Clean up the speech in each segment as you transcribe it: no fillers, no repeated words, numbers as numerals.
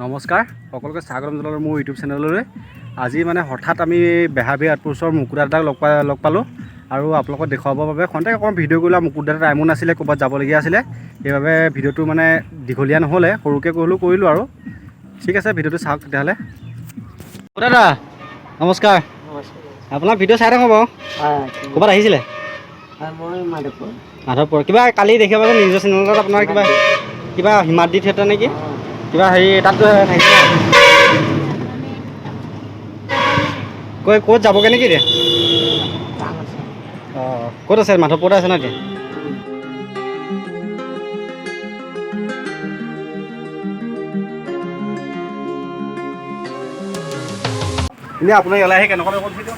নমস্কাৰ সকলোকে স্বাগতম জনালোঁ মোৰ ইউটিউব চেনেললৈ। আজি মানে হঠাৎ আমি বেহাবি আউটপোষ্টৰ মুকুট দাদাক লগ পালোঁ আৰু আপোনালোকক দেখুৱাবৰ বাবে খন্তেক অকণমান ভিডিঅ' কৰিলোঁ। মুকুট দাদা টাইমো নাছিলে, ক'ৰবাত যাবলগীয়া আছিলে, সেইবাবে ভিডিঅ'টো মানে দীঘলীয়া নহ'লে সৰুকৈ কৰিলোঁ আৰু। ঠিক আছে, ভিডিঅ'টো চাওক তেতিয়াহ'লে। দাদা নমস্কাৰ। আপোনাৰ ভিডিঅ' চাই থাকোঁ বাৰু। ক'ৰবাত আহিছিলে? মই মাধৱপুৰ। কিবা কালি দেখিব পাইছোঁ নিজৰ চেনেলত আপোনাৰ কিবা হিমাদ্ৰী থিয়েটাৰ নেকি? কিবা হেৰি তাত থাকিছে ক'ত যাবগৈ নেকি এতিয়া? অঁ, ক'ত আছে? মাধৱপুৰতে আছে ন এতিয়া? এনেই আপোনাৰ ইয়ালৈ আহি কেনেকুৱা লাগিছে?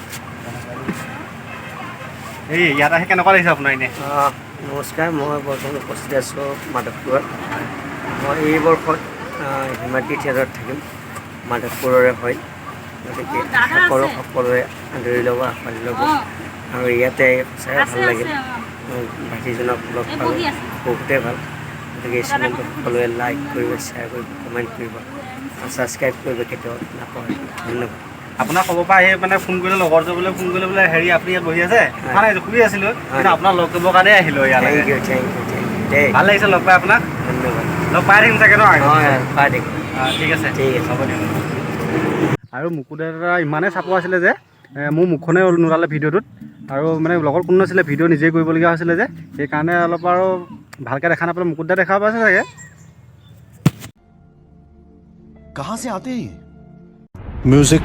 ইয়াত আহি কেনেকুৱা লাগিছে আপোনাৰ এনেই? নমস্কাৰ, মই বৰ্তমান উপস্থিত আছোঁ মাধৱপুৰত। মই এই বৰ্ষত হিমাদ্ৰী থিয়েটাৰত থাকিম, মাধৱপুৰৰে হয়। গতিকে আশা কৰোঁ সকলোৱে আদৰি ল'ব, আঁকোৱালি ল'ব আৰু ইয়াতে চাই ভাল লাগিল। ভাইটিজনক লগ পালোঁ, বহুতেই ভাল। গতিকে এই চেনেলটো সকলোৱে লাইক কৰিব, শ্বেয়াৰ কৰিব, কমেণ্ট কৰিব আৰু ছাবস্ক্ৰাইব কৰিব কেতিয়াও নাপাহৰিব। ধন্যবাদ। আপোনাক ক'ব পৰা আহি মানে ফোন কৰিলে, লগৰটো বোলে ফোন কৰিলে বোলে হেৰি আপুনি ইয়াত বহি আছে, মানে শুই আছিলোঁ, কিন্তু আপোনাক লগ কৰিবৰ কাৰণে আহিলোঁ ইয়ালৈ। থেংক ইউ দেই, ভাল লাগিছে লগ পাই আপোনাক। ধন্যবাদ। লগ পাই থাকিম চাগে ন? হয়, পাই থাকিম। ঠিক আছে, ঠিক আছে, হ'ব দিয়ক। আৰু মুকুট দাদা ইমানেই চাপৰ আছিলে যে মোৰ মুখখনে নোলালে ভিডিঅ'টোত, আৰু মানে লগত কোনো নাছিলে, ভিডিঅ' নিজেই কৰিবলগীয়া হৈছিলে যে, সেইকাৰণে অলপ আৰু ভালকৈ দেখা নাপালোঁ। মুকুট দা দেখা পাইছে চাগে। कहां से आते हैं म्यूजिक